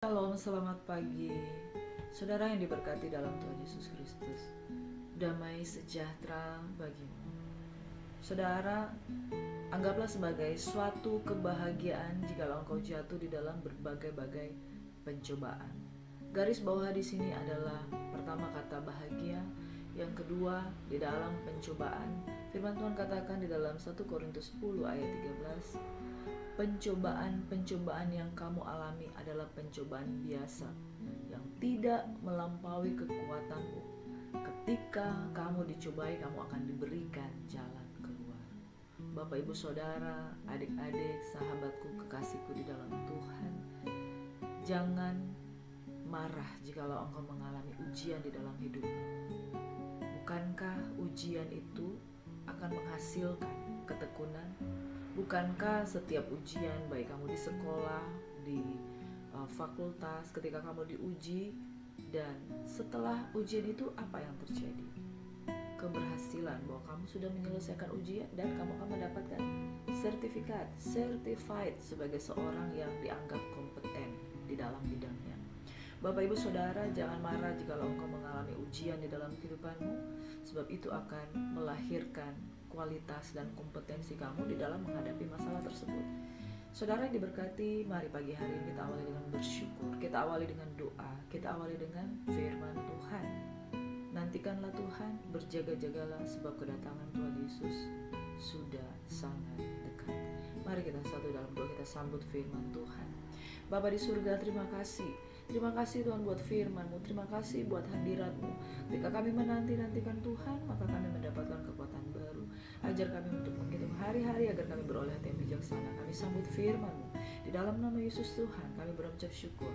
Shalom, selamat pagi. Saudara yang diberkati dalam Tuhan Yesus Kristus, damai sejahtera bagimu. Saudara, anggaplah sebagai suatu kebahagiaan jikalau engkau jatuh di dalam berbagai-bagai pencobaan. Garis bawah di sini adalah pertama kata bahagia, yang kedua di dalam pencobaan. Firman Tuhan katakan di dalam 1 Korintus 10 ayat 13, pencobaan-pencobaan yang kamu alami adalah pencobaan biasa yang tidak melampaui kekuatanmu. Ketika kamu dicobai, kamu akan diberikan jalan keluar. Bapak, Ibu, Saudara, adik-adik, sahabatku, kekasihku di dalam Tuhan, jangan marah jikalau engkau mengalami ujian di dalam hidupmu. Bukankah ujian itu akan menghasilkan ketekunan? Bukankah setiap ujian, baik kamu di sekolah, di fakultas, ketika kamu diuji, dan setelah ujian itu apa yang terjadi? Keberhasilan, bahwa kamu sudah menyelesaikan ujian dan kamu akan mendapatkan sertifikat, certified sebagai seorang yang dianggap kompeten di dalam bidangnya. Bapak, Ibu, Saudara, jangan marah jikalau engkau mengalami ujian di dalam kehidupanmu, sebab itu akan melahirkan kualitas dan kompetensi kamu di dalam menghadapi masalah tersebut. Saudara yang diberkati, mari pagi hari ini kita awali dengan bersyukur, kita awali dengan doa, kita awali dengan firman Tuhan. Nantikanlah Tuhan, berjaga-jagalah, sebab kedatangan Tuhan Yesus sudah sangat dekat. Mari kita satu dalam doa, kita sambut firman Tuhan. Bapa di surga, terima kasih. Terima kasih Tuhan buat firman-Mu, terima kasih buat hadirat-Mu. Ketika kami menanti-nantikan Tuhan, maka kami mendapatkan kekuatan baru. Ajar kami untuk menghitung hari-hari agar kami beroleh hati yang bijaksana. Kami sambut firman-Mu. Di dalam nama Yesus Tuhan, kami berucap syukur.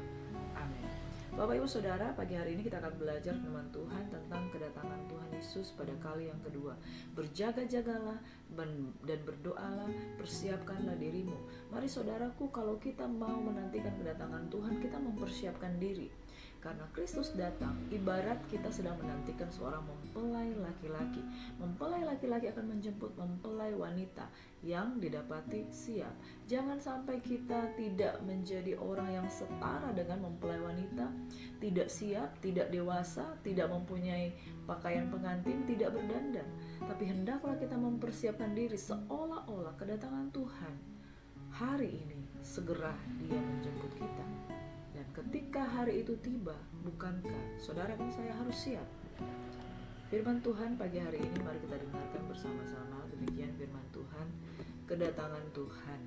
Amin. Bapak, Ibu, Saudara, pagi hari ini kita akan belajar firman Tuhan tentang kedatangan Tuhan Yesus pada kali yang kedua. Berjaga-jagalah dan berdoalah, persiapkanlah dirimu. Mari saudaraku, kalau kita mau menantikan kedatangan Tuhan, kita mempersiapkan diri. Karena Kristus datang, ibarat kita sedang menantikan seorang mempelai laki-laki. Mempelai laki-laki akan menjemput mempelai wanita yang didapati siap. Jangan sampai kita tidak menjadi orang yang setara dengan mempelai wanita, tidak siap, tidak dewasa, tidak mempunyai pakaian pengantin, tidak berdandan. Tapi hendaklah kita mempersiapkan diri seolah-olah kedatangan Tuhan hari ini segera Dia menjemput kita. Dan ketika hari itu tiba, bukankah saudara dan saya harus siap? Firman Tuhan pagi hari ini mari kita dengarkan bersama-sama. Demikian firman Tuhan, kedatangan Tuhan.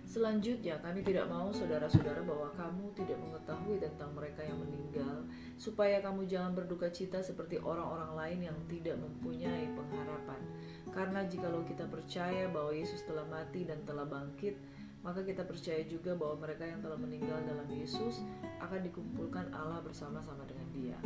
Selanjutnya, kami tidak mau saudara-saudara bahwa kamu tidak mengetahui tentang mereka yang meninggal, supaya kamu jangan berduka cita seperti orang-orang lain yang tidak mempunyai pengharapan. Karena jikalau kita percaya bahwa Yesus telah mati dan telah bangkit, maka kita percaya juga bahwa mereka yang telah meninggal dalam Yesus akan dikumpulkan Allah bersama-sama dengan Dia.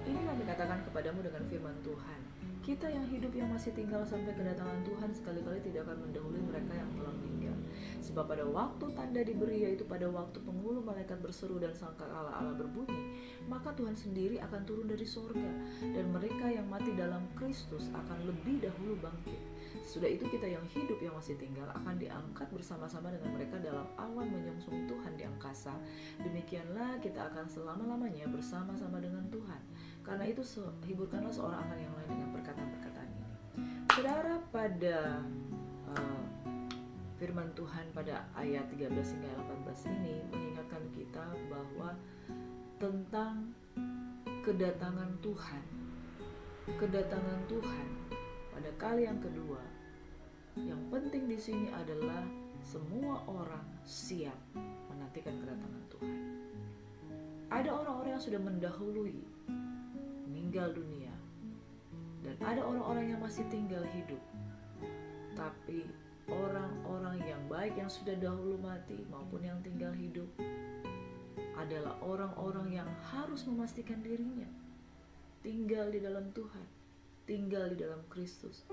Ini kami katakan kepadamu dengan firman Tuhan. Kita yang hidup yang masih tinggal sampai kedatangan Tuhan sekali-kali tidak akan mendahului mereka yang telah meninggal. Sebab pada waktu tanda diberi, yaitu pada waktu penghulu malaikat berseru dan sangkakala Allah berbunyi, maka Tuhan sendiri akan turun dari sorga, dan mereka yang mati dalam Kristus akan lebih dahulu bangkit. Sudah itu kita yang hidup yang masih tinggal akan diangkat bersama-sama dengan mereka dalam awan menyongsong Tuhan di angkasa. Demikianlah kita akan selama-lamanya bersama-sama dengan Tuhan. Karena itu hiburkanlah seorang akan yang lain dengan perkataan-perkataan ini. Saudara, pada firman Tuhan pada ayat 13 hingga 18 ini mengingatkan kita bahwa tentang kedatangan Tuhan. Kedatangan Tuhan pada kali yang kedua. Yang penting di sini adalah semua orang siap menantikan kedatangan Tuhan. Ada orang-orang yang sudah mendahului meninggal dunia, dan ada orang-orang yang masih tinggal hidup. Tapi orang-orang yang baik yang sudah dahulu mati maupun yang tinggal hidup adalah orang-orang yang harus memastikan dirinya tinggal di dalam Tuhan, tinggal di dalam Kristus.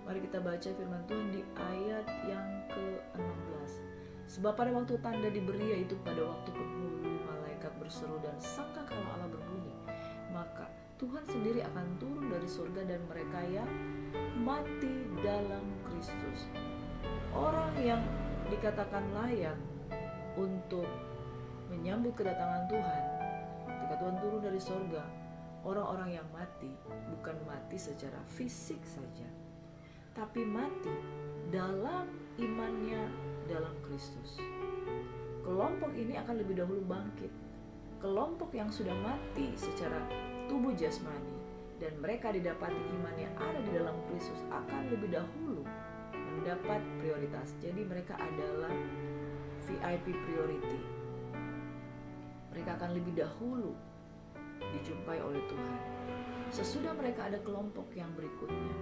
Mari kita baca firman Tuhan di ayat yang ke-16. Sebab pada waktu tanda diberi, yaitu pada waktu penghulu malaikat berseru dan sangkakala Allah berbunyi, maka Tuhan sendiri akan turun dari surga, dan mereka yang mati dalam Kristus. Orang yang dikatakan layak untuk menyambut kedatangan Tuhan, ketika Tuhan turun dari sorga, orang-orang yang mati bukan mati secara fisik saja, tapi mati dalam imannya dalam Kristus. Kelompok ini akan lebih dahulu bangkit. Kelompok yang sudah mati secara tubuh jasmani dan mereka didapati iman yang ada di dalam Kristus akan lebih dahulu mendapat prioritas. Jadi mereka adalah VIP priority. Mereka akan lebih dahulu dijumpai oleh Tuhan. Sesudah mereka ada kelompok yang berikutnya.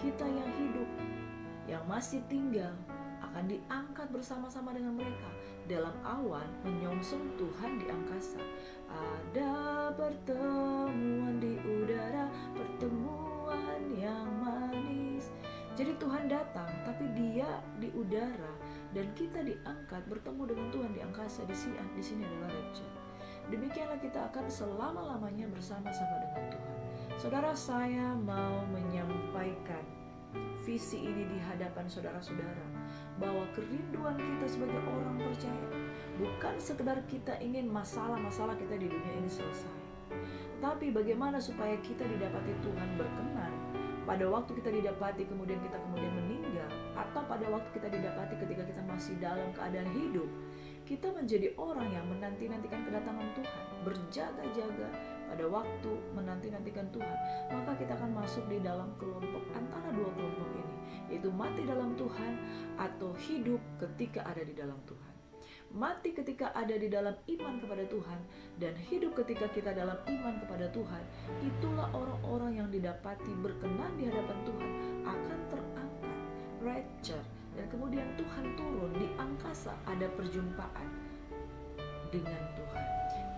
Kita yang hidup, yang masih tinggal, akan diangkat bersama-sama dengan mereka dalam awan menyongsong Tuhan di angkasa. Ada pertemuan di udara, pertemuan yang manis. Jadi Tuhan datang, tapi Dia di udara dan kita diangkat bertemu dengan Tuhan di angkasa. Di sini adalah rapture. Demikianlah kita akan selama-lamanya bersama-sama dengan Tuhan. Saudara, saya mau menyampaikan visi ini di hadapan saudara-saudara, bahwa kerinduan kita sebagai orang percaya bukan sekedar kita ingin masalah-masalah kita di dunia ini selesai, tapi bagaimana supaya kita didapati Tuhan berkenan pada waktu kita didapati kemudian meninggal, atau pada waktu kita didapati ketika kita masih dalam keadaan hidup, kita menjadi orang yang menanti-nantikan kedatangan Tuhan, berjaga-jaga pada waktu menanti-nantikan Tuhan. Maka kita akan masuk di dalam kelompok antara dua kelompok ini, yaitu mati dalam Tuhan atau hidup ketika ada di dalam Tuhan. Mati ketika ada di dalam iman kepada Tuhan dan hidup ketika kita dalam iman kepada Tuhan, itulah orang-orang yang didapati berkenan di hadapan Tuhan akan terangkat, rapture, dan kemudian Tuhan turun di angkasa, ada perjumpaan dengan Tuhan.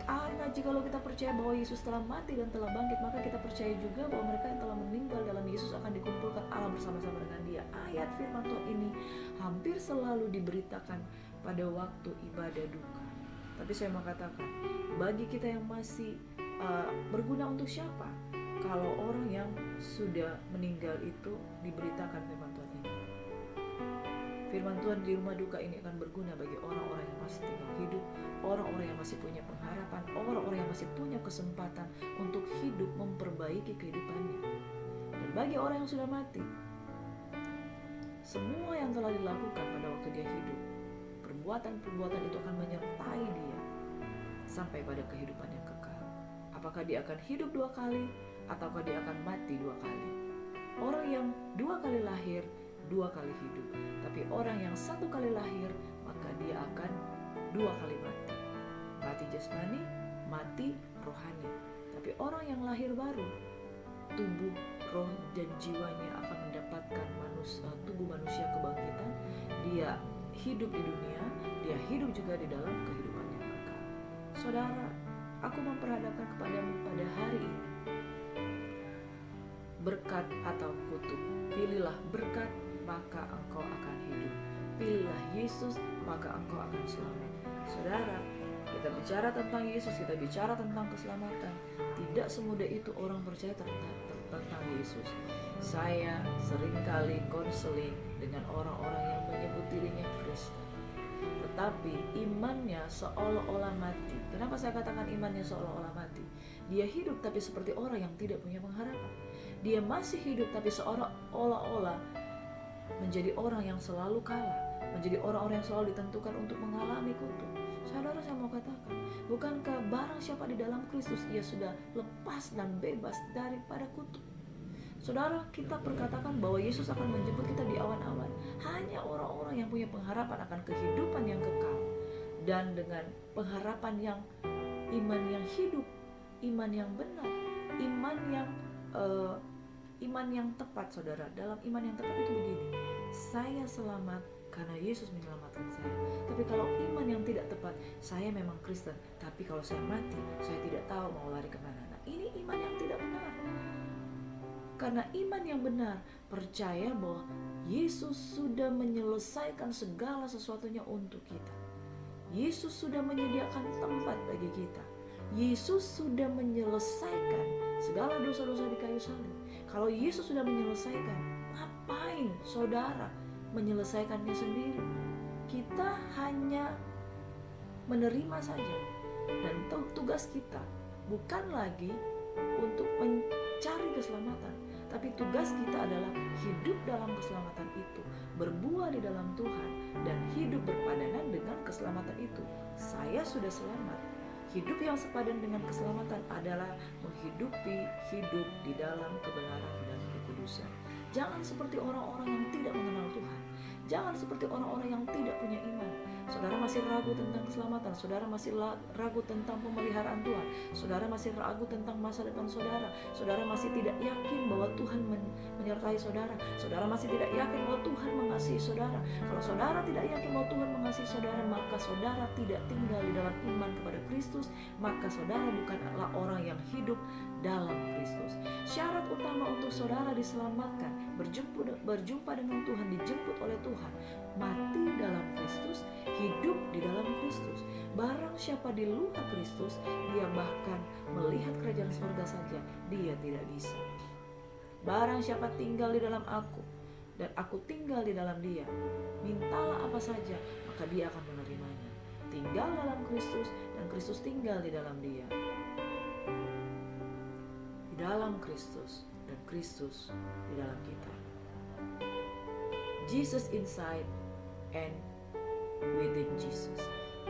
Karena jikalau kita percaya bahwa Yesus telah mati dan telah bangkit, maka kita percaya juga bahwa mereka yang telah meninggal dalam Yesus akan dikumpulkan Allah bersama-sama dengan Dia. Ayat firman Tuhan ini hampir selalu diberitakan pada waktu ibadah duka. Tapi saya mau katakan, bagi kita yang masih berguna untuk siapa? Kalau orang yang sudah meninggal itu diberitakan firman Tuhan ini. Firman Tuhan di rumah duka ini akan berguna bagi orang-orang yang masih tinggal hidup, orang-orang yang masih punya pengharapan, orang-orang yang masih punya kesempatan untuk hidup memperbaiki kehidupannya. Dan bagi orang yang sudah mati, semua yang telah dilakukan pada waktu dia hidup, perbuatan-perbuatan itu akan menyertai dia sampai pada kehidupan yang kekal. Apakah dia akan hidup 2 kali ataukah dia akan mati 2 kali? Orang yang 2 kali lahir 2 kali hidup, tapi orang yang 1 kali lahir maka dia akan 2 kali mati. Mati jasmani, mati rohani. Tapi orang yang lahir baru, tubuh, roh dan jiwanya akan mendapatkan tubuh manusia kebangkitan. Dia hidup di dunia, dia hidup juga di dalam kehidupan yang kekal. Saudara, aku memperhadapkan kepadamu pada hari ini, berkat atau kutuk. Pilihlah berkat, maka engkau akan hidup. Pilihlah Yesus, maka engkau akan selamat. Saudara, kita bicara tentang Yesus, kita bicara tentang keselamatan. Tidak semudah itu orang percaya tentang Yesus. Saya seringkali konseling dengan orang-orang yang menyebut dirinya Kristen, tetapi imannya seolah-olah mati. Kenapa saya katakan imannya seolah-olah mati? Dia hidup tapi seperti orang yang tidak punya pengharapan. Dia masih hidup tapi seolah-olah menjadi orang yang selalu kalah, menjadi orang-orang yang selalu ditentukan untuk mengalami kutuk. Saudara, saya mau katakan, bukankah barang siapa di dalam Kristus ia sudah lepas dan bebas daripada kutuk? Saudara, kita perkatakan bahwa Yesus akan menjemput kita di awan-awan. Hanya orang-orang yang punya pengharapan akan kehidupan yang kekal, dan dengan pengharapan yang iman yang hidup, iman yang benar, iman yang tepat. Saudara, dalam iman yang tepat itu begini: saya selamat karena Yesus menyelamatkan saya. Tapi kalau iman yang tidak tepat, saya memang Kristen, tapi kalau saya mati, saya tidak tahu mau lari kemana. Nah, ini iman yang tidak benar. Karena iman yang benar percaya bahwa Yesus sudah menyelesaikan segala sesuatunya untuk kita. Yesus sudah menyediakan tempat bagi kita. Yesus sudah menyelesaikan segala dosa-dosa di kayu salib. Kalau Yesus sudah menyelesaikan, ngapain saudara menyelesaikannya sendiri? Kita hanya menerima saja. Dan tugas kita bukan lagi untuk mencari keselamatan, tapi tugas kita adalah hidup dalam keselamatan itu, berbuah di dalam Tuhan, dan hidup berpadanan dengan keselamatan itu. Saya sudah selamat. Hidup yang sepadan dengan keselamatan adalah menghidupi hidup di dalam kebenaran dan kekudusan. Jangan seperti orang-orang yang tidak mengenal Tuhan. Jangan seperti orang-orang yang tidak punya iman. Saudara masih ragu tentang keselamatan, saudara masih ragu tentang pemeliharaan Tuhan, saudara masih ragu tentang masa depan saudara, saudara masih tidak yakin bahwa Tuhan menyertai saudara, saudara masih tidak yakin bahwa Tuhan mengasihi saudara. Kalau saudara tidak yakin bahwa Tuhan mengasihi saudara, maka saudara tidak tinggal di dalam iman kepada Kristus, maka saudara bukanlah orang yang hidup dalam Kristus. Syarat utama untuk saudara diselamatkan, berjumpa dengan Tuhan, dijemput oleh Tuhan, mati dalam Kristus, hidup di dalam Kristus. Barang siapa di luar Kristus, dia bahkan melihat kerajaan surga saja dia tidak bisa. Barang siapa tinggal di dalam aku dan aku tinggal di dalam dia, mintalah apa saja, maka dia akan menerimanya. Tinggal dalam Kristus dan Kristus tinggal di dalam dia. Di dalam Kristus dan Kristus di dalam kita. Jesus inside and within Jesus.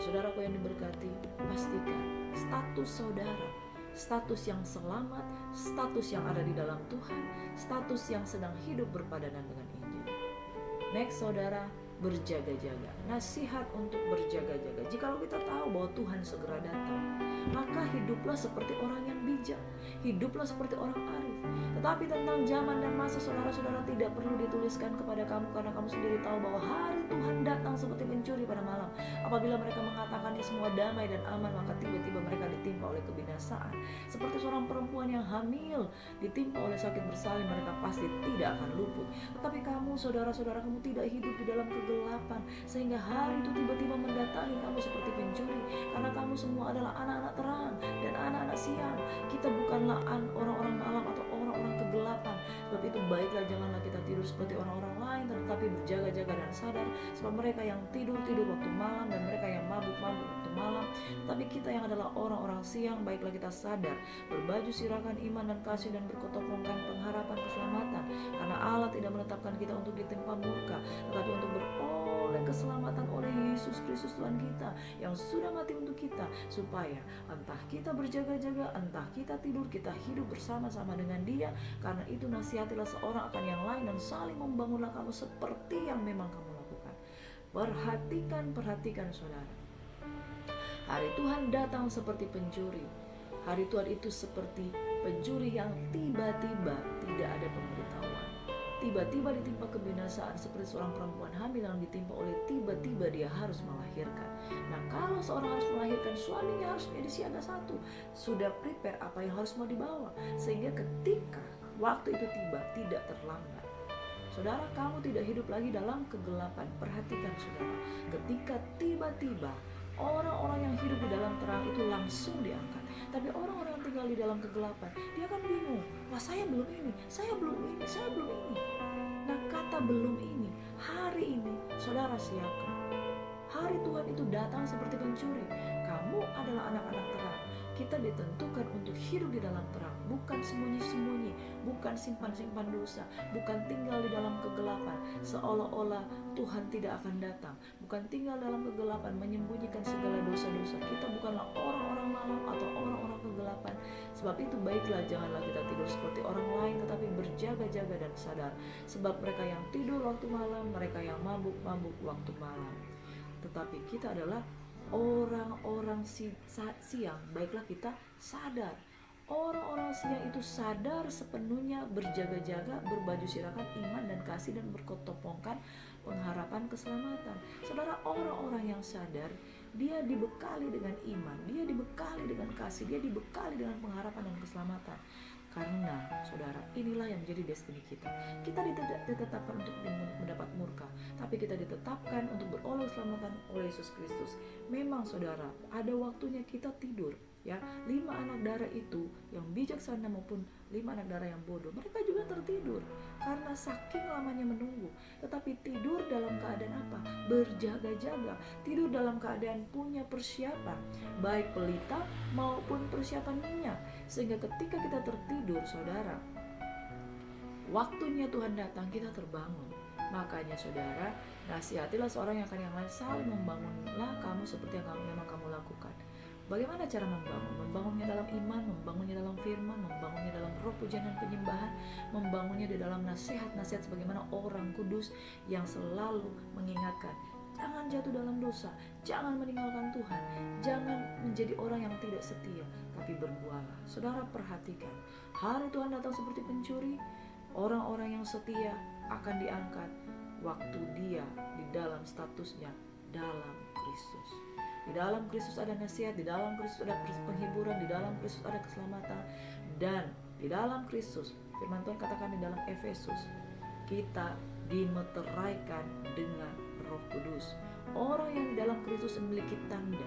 Saudaraku yang diberkati, pastikan status saudara, status yang selamat, status yang ada di dalam Tuhan, status yang sedang hidup berpadanan dengan Injil. Next, saudara, berjaga-jaga. Nasihat untuk berjaga-jaga. Jikalau kita tahu bahwa Tuhan segera datang, maka hiduplah seperti orang yang bijak, hiduplah seperti orang arif. Tetapi tentang zaman dan masa, saudara-saudara, tidak perlu dituliskan kepada kamu, karena kamu sendiri tahu bahwa hari Tuhan datang seperti pencuri pada malam. Apabila mereka mengatakannya semua damai dan aman, maka tiba-tiba mereka ditimpa oleh kebinasaan. Seperti seorang perempuan yang hamil ditimpa oleh sakit bersalin, mereka pasti tidak akan luput. Tetapi kamu, saudara-saudara, kamu tidak hidup di dalam kegelapan, sehingga hari itu tiba-tiba mendatangi kamu seperti pencuri. Karena kamu semua adalah anak-anak terang dan anak-anak siang. Kita bukanlah orang-orang malam atau orang-orang kegelapan. Sebab itu baiklah janganlah kita tidur seperti orang-orang lain, tetapi berjaga-jaga dan sadar. Sebab mereka yang tidur waktu malam, dan mereka yang mabuk waktu malam. Tapi kita yang adalah orang-orang siang, baiklah kita sadar, berbaju sirahkan iman dan kasih, dan berkotopongkan pengharapan keselamatan. Karena Allah tidak menetapkan kita untuk ditimpa murka, tetapi untuk beroleh keselamatan oleh Yesus Kristus Tuhan kita, yang sudah mati untuk kita, supaya entah kita berjaga-jaga, entah kita tidur, kita hidup bersama-sama dengan Dia. Karena itu nasihatilah seorang akan yang lain, dan saling membangunlah kamu seperti yang memang kamu lakukan. Perhatikan saudara. Hari Tuhan datang seperti pencuri. Hari Tuhan itu seperti pencuri yang tiba-tiba tidak ada pemberitahuan. Tiba-tiba ditimpa kebinasaan, seperti seorang perempuan hamil yang ditimpa oleh tiba-tiba dia harus melahirkan. Nah, kalau seorang harus melahirkan, suaminya harus menjadi siaga satu, sudah prepare apa yang harus mau dibawa, sehingga ketika waktu itu tiba, tidak terlambat. Saudara, kamu tidak hidup lagi dalam kegelapan. Perhatikan saudara, ketika tiba-tiba orang-orang yang hidup di dalam terang itu langsung diangkat. Tapi orang-orang yang tinggal di dalam kegelapan, dia akan bingung. Wah, saya belum ini, saya belum ini, saya belum ini. Nah, kata belum ini, hari ini saudara siapkan. Hari Tuhan itu datang seperti pencuri. Kamu adalah anak-anak terang. Kita ditentukan untuk hidup di dalam terang, bukan sembunyi-sembunyi, bukan simpan-simpan dosa, bukan tinggal di dalam kegelapan seolah-olah Tuhan tidak akan datang, bukan tinggal dalam kegelapan menyembunyikan segala dosa-dosa. Kita bukanlah orang-orang malam atau orang-orang kegelapan. Sebab itu baiklah janganlah kita tidur seperti orang lain, tetapi berjaga-jaga dan sadar. Sebab mereka yang tidur waktu malam, mereka yang mabuk waktu malam. Tetapi kita adalah orang-orang siang, baiklah kita sadar. Orang-orang siang itu sadar sepenuhnya, berjaga-jaga, berbaju sirahkan iman dan kasih, dan berkotopongkan pengharapan keselamatan. Saudara, orang-orang yang sadar, dia dibekali dengan iman, dia dibekali dengan kasih, dia dibekali dengan pengharapan dan keselamatan. Karena saudara, inilah yang menjadi destiny kita. Kita tidak ditetapkan untuk mendapat murka, tapi kita ditetapkan untuk beroleh keselamatan oleh Yesus Kristus. Memang saudara, ada waktunya kita tidur, Ya, 5 anak darah itu yang bijaksana maupun 5 anak darah yang bodoh, mereka juga tertidur karena saking lamanya menunggu. Tetapi tidur dalam keadaan apa? Berjaga-jaga, tidur dalam keadaan punya persiapan, baik pelita maupun persiapan minyak. Sehingga ketika kita tertidur, saudara, waktunya Tuhan datang, kita terbangun. Makanya saudara, nasihatilah seorang yang akan yang lain, saling membangunlah kamu seperti yang memang kamu lakukan. Bagaimana cara membangun? Membangunnya dalam iman, membangunnya dalam firman, membangunnya dalam roh pujian dan penyembahan, membangunnya di dalam nasihat-nasihat sebagaimana orang kudus yang selalu mengingatkan, jangan jatuh dalam dosa, jangan meninggalkan Tuhan, jangan menjadi orang yang tidak setia, tapi berbuahlah. Saudara perhatikan, hari Tuhan datang seperti pencuri. Orang-orang yang setia akan diangkat waktu dia di dalam statusnya dalam Kristus. Di dalam Kristus ada nasihat, di dalam Kristus ada penghiburan, di dalam Kristus ada keselamatan, dan di dalam Kristus, firman Tuhan katakan di dalam Efesus, kita dimeteraikan dengan Roh Kudus. Orang yang di dalam Kristus memiliki tanda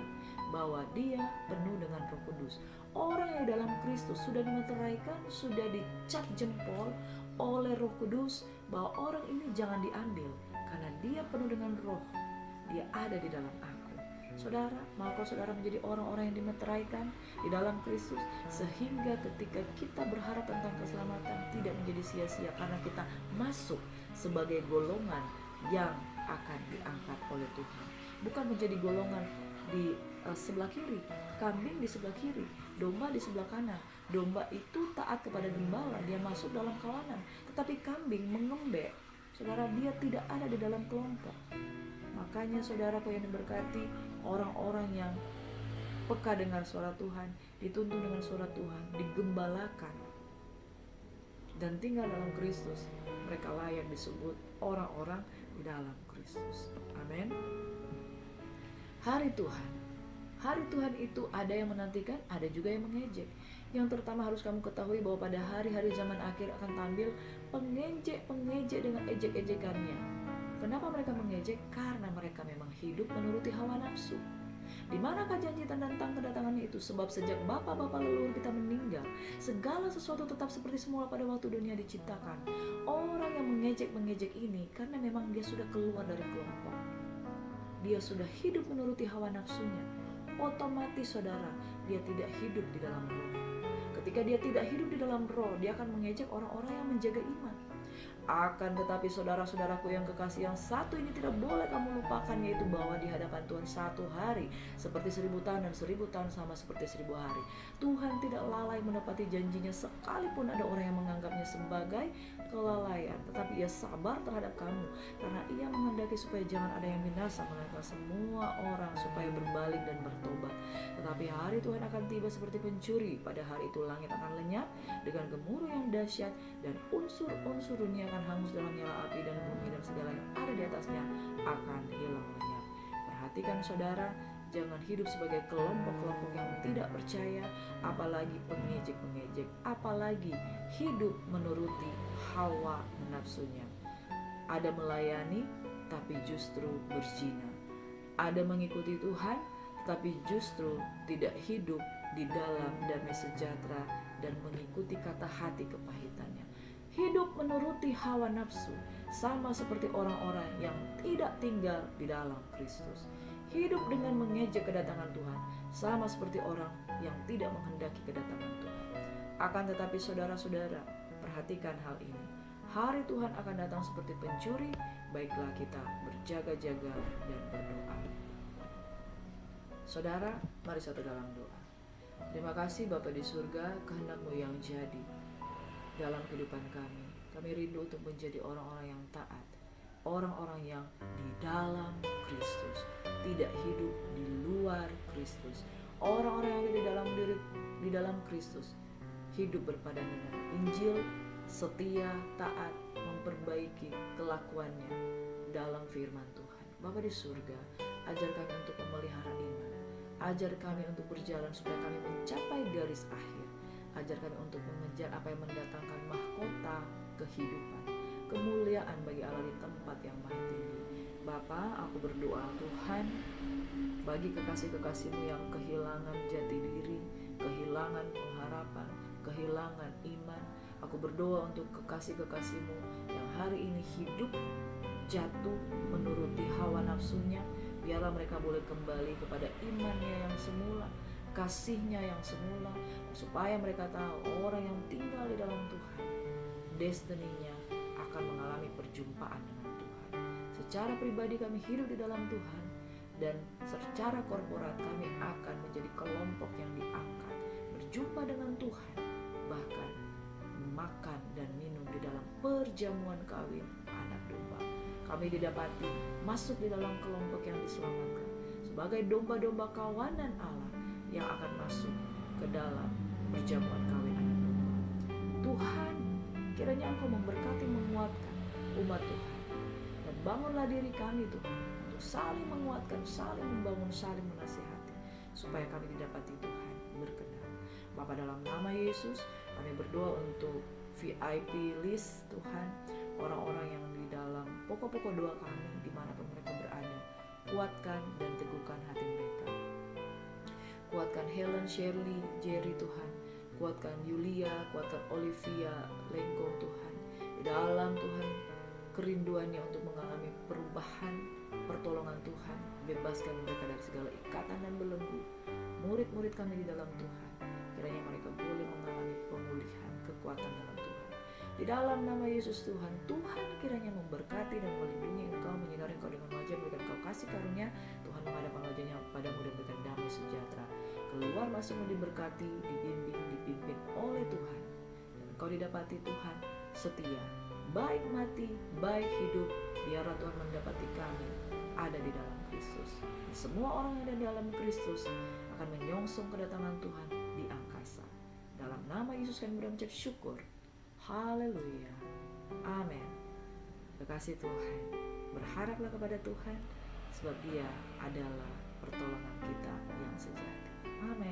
bahwa dia penuh dengan Roh Kudus. Orang yang di dalam Kristus sudah dimeteraikan, sudah dicap jempol oleh Roh Kudus bahwa orang ini jangan diambil karena dia penuh dengan Roh. Dia ada di dalam aku. Saudara, maukah saudara menjadi orang-orang yang dimeteraikan di dalam Kristus, sehingga ketika kita berharap tentang keselamatan tidak menjadi sia-sia karena kita masuk sebagai golongan yang akan diangkat oleh Tuhan. Bukan menjadi golongan di sebelah kiri, kambing di sebelah kiri, domba di sebelah kanan. Domba itu taat kepada gembala, dia masuk dalam kawanan. Tetapi kambing mengembek, saudara, dia tidak ada di dalam kelompok. Makanya saudaraku yang diberkati, orang-orang yang peka dengan suara Tuhan, dituntun dengan suara Tuhan, digembalakan dan tinggal dalam Kristus, mereka layak disebut orang-orang di dalam Kristus. Amin. Hari Tuhan itu ada yang menantikan, ada juga yang mengejek. Yang terutama harus kamu ketahui bahwa pada hari-hari zaman akhir akan tampil pengejek dengan ejek-ejekannya. Kenapa mereka mengejek? Karena mereka memang hidup menuruti hawa nafsu. Di manakah janji tentang kedatangannya itu? Sebab sejak bapak-bapak leluhur kita meninggal, segala sesuatu tetap seperti semula pada waktu dunia diciptakan. Orang yang mengejek ini karena memang dia sudah keluar dari kelompok. Dia sudah hidup menuruti hawa nafsunya. Otomatis saudara, dia tidak hidup di dalam roh. Ketika dia tidak hidup di dalam roh, dia akan mengejek orang-orang yang menjaga iman. Akan tetapi saudara-saudaraku yang kekasih, yang satu ini tidak boleh kamu lupakan, yaitu bahwa di hadapan Tuhan satu hari seperti 1000 tahun dan 1000 tahun sama seperti 1000 hari. Tuhan tidak lalai menepati janjinya sekalipun ada orang yang menganggapnya sebagai kelalaian, tetapi ia sabar terhadap kamu karena ia menghendaki supaya jangan ada yang binasa, melainkan semua orang supaya berbalik dan bertobat. Tetapi hari Tuhan akan tiba seperti pencuri. Pada hari itu langit akan lenyap dengan gemuruh yang dahsyat, dan unsur-unsur dunia akan hangus dalam nyala api, dan bumi dan segala yang ada di atasnya akan hilang lenyap. Perhatikan saudara, jangan hidup sebagai kelompok-kelompok yang tidak percaya, apalagi pengejek-pengejek, apalagi hidup menuruti hawa nafsunya. Ada melayani tapi justru berzina. Ada mengikuti Tuhan tapi justru tidak hidup di dalam damai sejahtera dan mengikuti kata hati kepahitannya. Hidup menuruti hawa nafsu sama seperti orang-orang yang tidak tinggal di dalam Kristus. Hidup dengan mengejek kedatangan Tuhan sama seperti orang yang tidak menghendaki kedatangan Tuhan. Akan tetapi saudara-saudara, perhatikan hal ini. Hari Tuhan akan datang seperti pencuri, baiklah kita berjaga-jaga dan berdoa. Saudara, mari satu dalam doa. Terima kasih Bapa di surga, kehendak-Mu yang jadi dalam kehidupan kami. Kami rindu untuk menjadi orang-orang yang taat, orang-orang yang di dalam Kristus, tidak hidup di luar Kristus. Orang-orang yang di dalam Kristus, hidup berpadan dengan Injil, setia, taat, memperbaiki kelakuannya dalam firman Tuhan. Bapa di surga, ajar kami untuk memelihara iman. Ajar kami untuk berjalan supaya kami mencapai garis akhir. Ajar kami untuk mengejar apa yang mendatangkan mahkota kehidupan, kemuliaan bagi Allah di tempat yang maha tinggi. Bapa, aku berdoa Tuhan, bagi kekasih-kekasih-Mu yang kehilangan jati diri, pengharapan, kehilangan iman. Aku berdoa untuk kekasih-kekasih-Mu yang hari ini hidup jatuh menuruti hawa nafsunya. Biarlah mereka boleh kembali kepada imannya yang semula, kasihnya yang semula, supaya mereka tahu orang yang tinggal di dalam Tuhan, destininya akan mengalami perjumpaan dengan Tuhan. Secara pribadi kami hidup di dalam Tuhan, dan secara korporat kami akan menjadi kelompok yang diangkat, berjumpa dengan Tuhan, bahkan makan dan minum di dalam perjamuan kawin anak domba. Kami didapati masuk di dalam kelompok yang diselamatkan sebagai domba-domba kawanan Allah yang akan masuk ke dalam perjamuan kawin anak domba. Tuhan, kiranya Engkau memberkati, menguatkan umat Tuhan, dan bangunlah diri kami Tuhan untuk saling menguatkan, saling membangun, saling menasihati, supaya kami didapati Tuhan berkenan. Bapa, dalam nama Yesus kami berdoa untuk VIP list Tuhan, orang-orang yang di dalam pokok-pokok doa kami dimanapun mereka berada. Kuatkan dan teguhkan hati mereka. Kuatkan Helen, Shirley, Jerry Tuhan. Kuatkan Yulia, kuatkan Olivia, Lengkong Tuhan. Di dalam Tuhan kerinduannya untuk mengalami perubahan, pertolongan Tuhan. Bebaskan mereka dari segala ikatan dan belenggu. Murid-murid kami di dalam Tuhan, kiranya mereka boleh mengalami pemulihan, kekuatan dalam Tuhan. Di dalam nama Yesus Tuhan, Tuhan kiranya memberkati dan melindungi Engkau, menyinari Engkau dengan wajah, berikan Engkau kasih karunia. Tuhan menghadapkan wajahnya padamu dan berikan damai sejahtera. Keluar masukmu diberkati, dibimbing, dipimpin oleh Tuhan. Dan Engkau didapati Tuhan setia, baik mati, baik hidup. Biarlah Tuhan mendapati kami ada di dalam Kristus. Semua orang yang ada di dalam Kristus akan menyongsong kedatangan Tuhan di angkasa. Dalam nama Yesus kami berucap syukur. Haleluya. Amin. Terkasih Tuhan, berharaplah kepada Tuhan, sebab Dia adalah pertolongan kita yang sejati. Amin.